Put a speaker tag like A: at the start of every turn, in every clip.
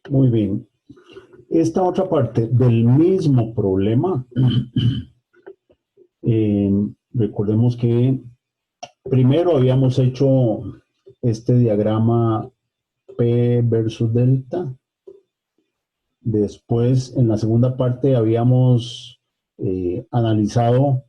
A: Muy bien. Esta otra parte del mismo problema, eh, recordemos que primero habíamos hecho este diagrama P versus delta. Después, en la segunda parte, habíamos analizado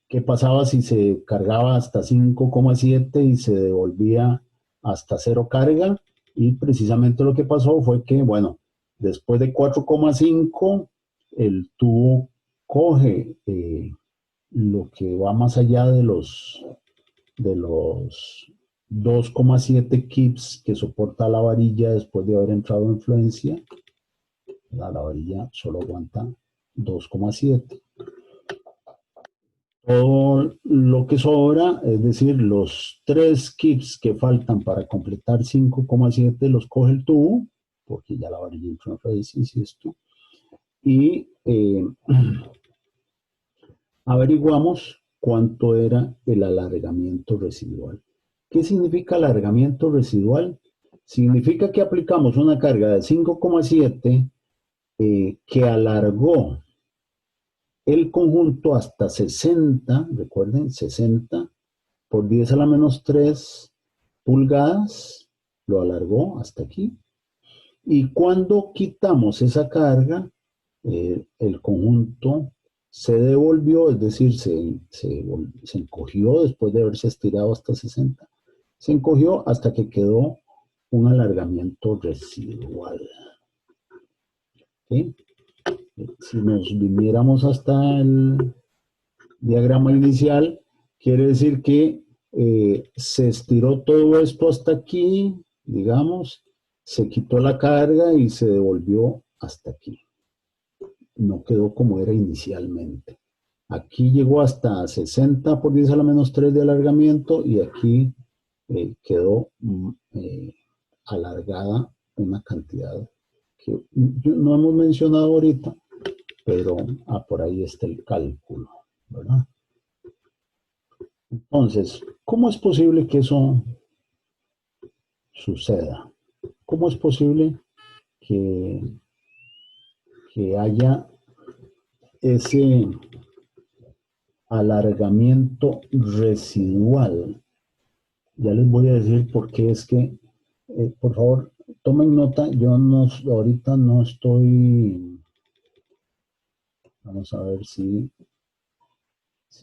A: qué pasaba si se cargaba hasta 5,7 y se devolvía hasta cero carga. Y precisamente lo que pasó fue que, bueno, después de 4,5, el tubo coge lo que va más allá de los 2,7 kips que soporta la varilla después de haber entrado en fluencia. La varilla solo aguanta 2,7. Todo lo que sobra, es decir, los 3 kips que faltan para completar 5,7 los coge el tubo, porque ya la varilla entró en fluencia, insisto, y averiguamos cuánto era el alargamiento residual. ¿Qué significa alargamiento residual? Significa que aplicamos una carga de 5,7 que alargó el conjunto hasta 60, recuerden, 60 por 10 a la menos 3 pulgadas, lo alargó hasta aquí. Y cuando quitamos esa carga, el conjunto se devolvió, es decir, se encogió después de haberse estirado hasta 60. Se encogió hasta que quedó un alargamiento residual. ¿Sí? Si nos viniéramos hasta el diagrama inicial, quiere decir que se estiró todo esto hasta aquí, digamos, se quitó la carga y se devolvió hasta aquí. No quedó como era inicialmente. Aquí llegó hasta 60 por 10 a la menos 3 de alargamiento y aquí quedó alargada una cantidad que no hemos mencionado ahorita, pero por ahí está el cálculo, ¿verdad? Entonces, ¿cómo es posible que eso suceda? ¿Cómo es posible que, que haya ese alargamiento residual? Ya les voy a decir por qué es que, por favor, tomen nota, yo no, ahorita no estoy, vamos a ver si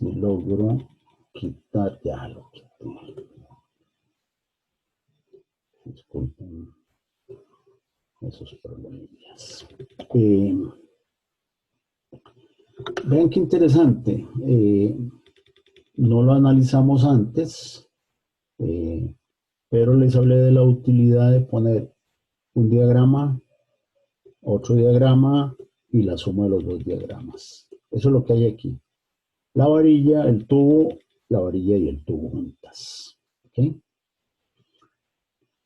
A: logro quitar, ya lo quité. Disculpen esos problemillas. Vean qué interesante. No lo analizamos antes, pero les hablé de la utilidad de poner un diagrama, otro diagrama y la suma de los dos diagramas. Eso es lo que hay aquí. La varilla, el tubo, la varilla y el tubo juntas. ¿Okay?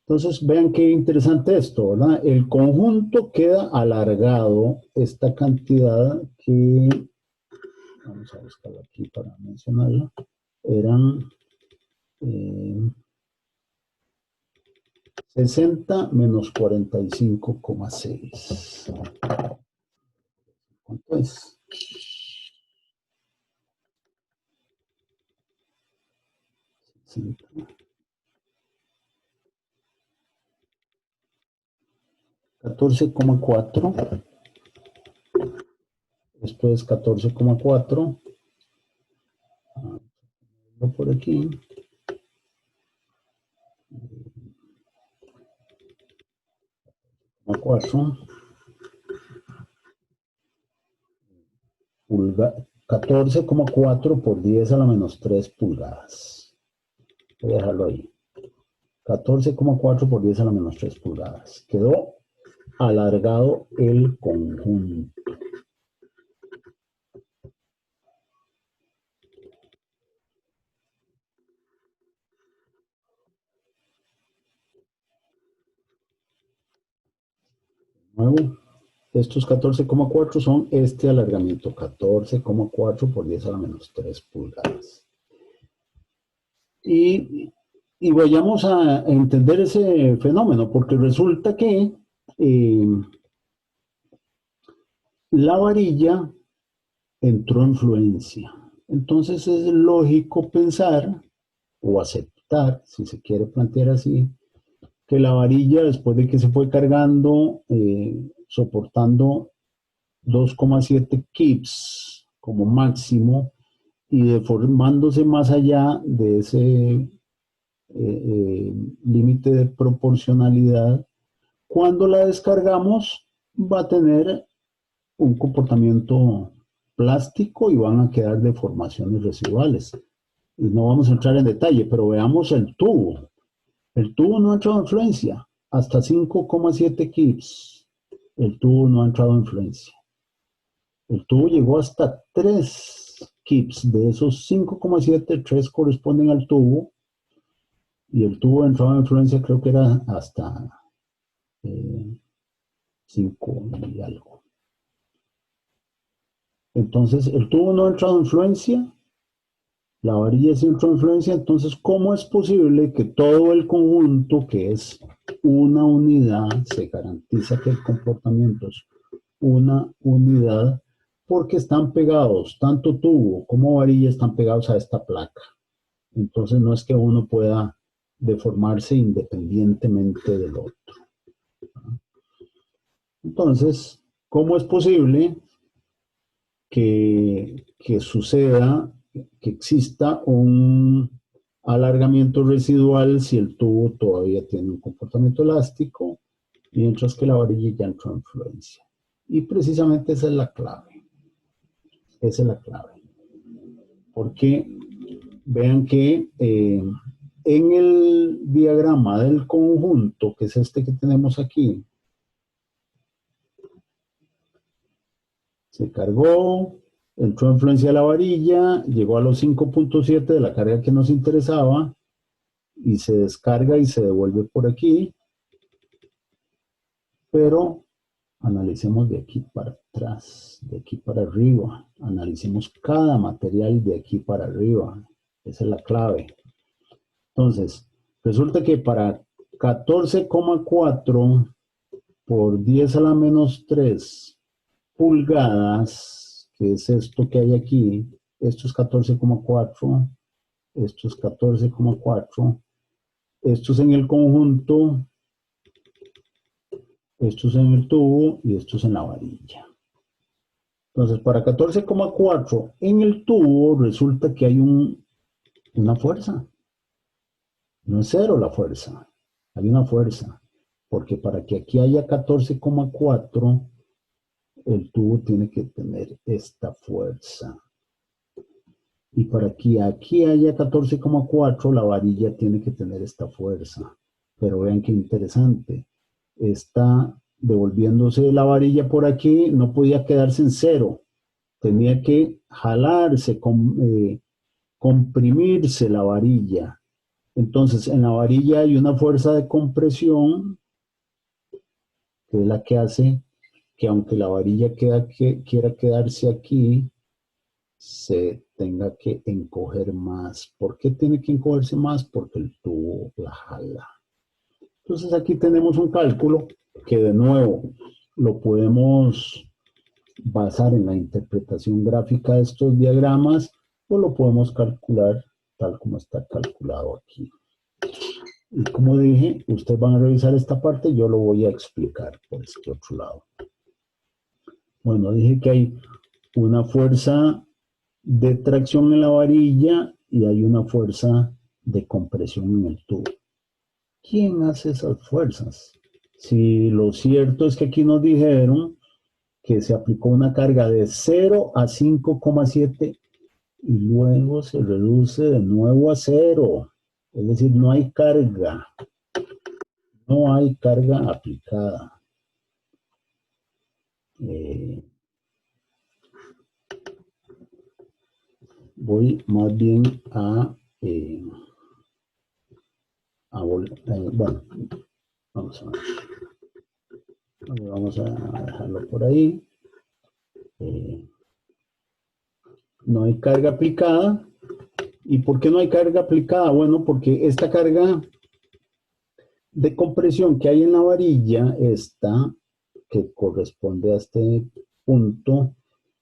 A: Entonces, vean qué interesante esto, ¿verdad? El conjunto queda alargado, esta cantidad que, vamos a buscarla aquí para mencionarla, eran 60 menos 45,6. ¿Cuánto es? 14,4. Esto es 14,4. Por aquí. 4. 14,4 por 10 a la menos 3 pulgadas. Voy a dejarlo ahí. 14,4 por 10 a la menos 3 pulgadas. Quedó alargado el conjunto. Nuevo. Estos 14,4 son este alargamiento. 14,4 por 10 a la menos 3 pulgadas. Y vayamos a entender ese fenómeno, porque resulta que eh, la varilla entró en fluencia. Entonces es lógico pensar o aceptar, si se quiere plantear así, que la varilla, después de que se fue cargando, soportando 2,7 kips como máximo y deformándose más allá de ese límite de proporcionalidad, cuando la descargamos va a tener un comportamiento plástico y van a quedar deformaciones residuales. Y no vamos a entrar en detalle, pero veamos el tubo. El tubo no ha entrado en fluencia, hasta 5,7 kips. El tubo no ha entrado en fluencia. El tubo llegó hasta 3 kips. De esos 5,7, 3 corresponden al tubo. Y el tubo entraba en influencia, creo que era hasta 5 y algo. Entonces, el tubo no ha entrado en influencia, la varilla sí entró en influencia. Entonces, ¿cómo es posible que todo el conjunto, que es una unidad, se garantiza que el comportamiento es una unidad? Porque están pegados, tanto tubo como varilla están pegados a esta placa. Entonces, no es que uno pueda deformarse independientemente del otro. Entonces, ¿cómo es posible que suceda, que exista un alargamiento residual si el tubo todavía tiene un comportamiento elástico, mientras que la varilla ya entró en fluencia? Y precisamente esa es la clave. Esa es la clave. Porque vean que en el diagrama del conjunto, que es este que tenemos aquí, se cargó, entró en fluencia la varilla, llegó a los 5,7 de la carga que nos interesaba y se descarga y se devuelve por aquí. Pero analicemos de aquí para atrás, de aquí para arriba. Analicemos cada material de aquí para arriba. Esa es la clave. Entonces, resulta que para 14,4 por 10 a la menos 3 pulgadas, que es esto que hay aquí, esto es 14,4, esto es 14,4, esto es en el conjunto, esto es en el tubo y esto es en la varilla. Entonces, para 14,4 en el tubo resulta que hay una fuerza. No es cero la fuerza, hay una fuerza. Porque para que aquí haya 14,4, el tubo tiene que tener esta fuerza. Y para que aquí haya 14,4, la varilla tiene que tener esta fuerza. Pero vean qué interesante. Está devolviéndose la varilla por aquí, no podía quedarse en cero. Tenía que jalarse, comprimirse la varilla. Entonces, en la varilla hay una fuerza de compresión, que es la que hace que aunque la varilla quiera quedarse aquí, se tenga que encoger más. ¿Por qué tiene que encogerse más? Porque el tubo la jala. Entonces aquí tenemos un cálculo que de nuevo lo podemos basar en la interpretación gráfica de estos diagramas o lo podemos calcular tal como está calculado aquí. Y como dije, ustedes van a revisar esta parte, yo lo voy a explicar por este otro lado. Bueno, dije que hay una fuerza de tracción en la varilla y hay una fuerza de compresión en el tubo. ¿Quién hace esas fuerzas? Si lo cierto es que aquí nos dijeron que se aplicó una carga de 0 a 5,7 y luego se reduce de nuevo a 0. Es decir, no hay carga. No hay carga aplicada. Voy más bien bueno, vamos a ver. Vamos a dejarlo por ahí. No hay carga aplicada. ¿Y por qué no hay carga aplicada? Bueno, porque esta carga de compresión que hay en la varilla, esta, que corresponde a este punto,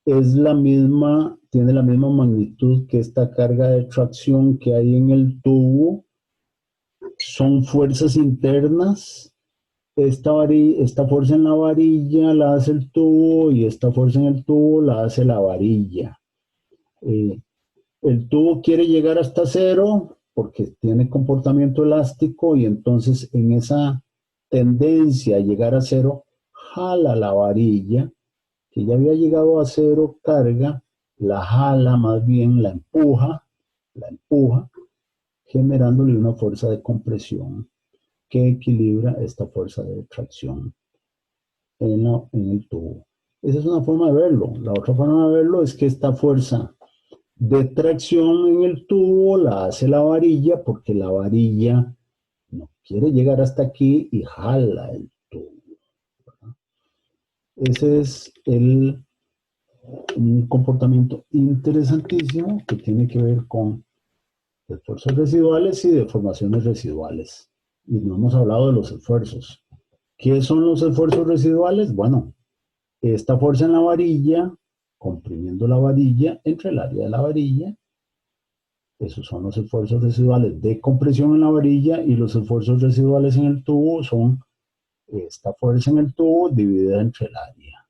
A: es la misma, tiene la misma magnitud que esta carga de tracción que hay en el tubo. Son fuerzas internas. Esta fuerza en la varilla la hace el tubo y esta fuerza en el tubo la hace la varilla. Eh, el tubo quiere llegar hasta cero porque tiene comportamiento elástico y entonces en esa tendencia a llegar a cero, jala la varilla, que ya había llegado a cero carga, la jala, más bien la empuja, generándole una fuerza de compresión que equilibra esta fuerza de tracción en el tubo. Esa es una forma de verlo. La otra forma de verlo es que esta fuerza de tracción en el tubo la hace la varilla porque la varilla no quiere llegar hasta aquí y jala el tubo. Ese es un comportamiento interesantísimo que tiene que ver con esfuerzos residuales y deformaciones residuales. Y no hemos hablado de los esfuerzos. ¿Qué son los esfuerzos residuales? Bueno, esta fuerza en la varilla, comprimiendo la varilla entre el área de la varilla. Esos son los esfuerzos residuales de compresión en la varilla y los esfuerzos residuales en el tubo son esta fuerza en el tubo dividida entre el área.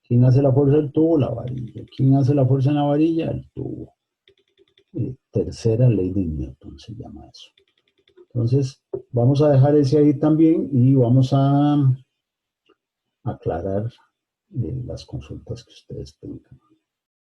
A: ¿Quién hace la fuerza del tubo? La varilla. ¿Quién hace la fuerza en la varilla? El tubo. Tercera ley de Newton se llama eso. Entonces, vamos a dejar ese ahí también y vamos a aclarar las consultas que ustedes tengan.